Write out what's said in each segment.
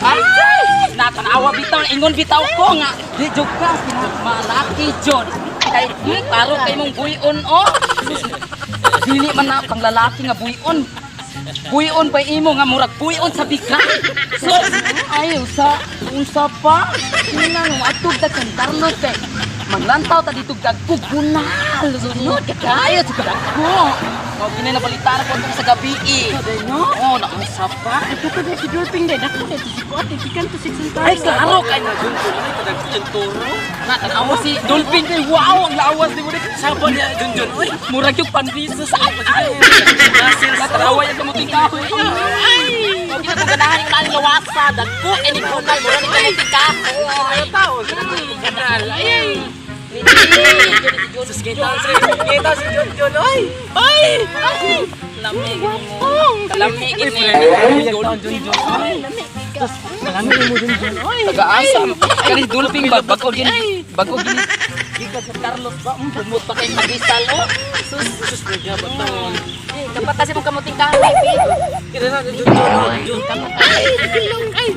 Ay, natanawa bitaw, ingon bitaw ko nga. Di jud ka malaki jud. Kay klaro kay mong buyon oh. Dili man na pang lalaki nga buyon. Buyon pa imo nga murag buyon sa bigas. So, ay unsa pa? Nang atug ta kan Carlos kay maglantaw ta dito gagkog bunal. Sunod kayo sa dagko. O gini na balita ko sa gabi eh. No? Oh, naunsa pa. Ito ko si Dolphin din. Ako dito si Kuate. Sikan to 6 Ay, klaro kay na Junjun. Ay, kadagyan turo. Natanawa si Dolphin kay wow, ang lawas di mo rin. Sabo niya, Junjun. Uy, murag yung pandiso sa ako. Natanawa yung kamuting kahoy. Ay! Huwag yun kung ganahan yung maling lawasa. Dagko, inikunal. Murag yung kamuting kahoy. Ay, tao. Ganal. Ay! Sus, kita si Junjun. Ay! Ay! Lamig mo. Kalamigin niya. Junjun. Ay! Kalamigin mo Junjun. Taga-asam. Kani Dolphin ba? Bago gini. Ika sa Carlos ba? Bumot pa kayong magisal. Oh! Sus, medya ba ito? Dapat kasi mong kamuting kahoy. Kira na, Junjun. Ay! Ay!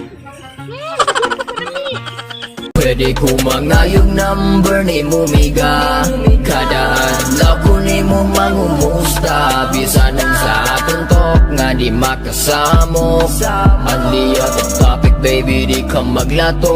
Pwede ko mangayog number ni Mumiga. Kada adlaw ko ni mo mangumusta. Bisan ang sa tuntok nga di makasamo. Anli at topic baby di ka maglato.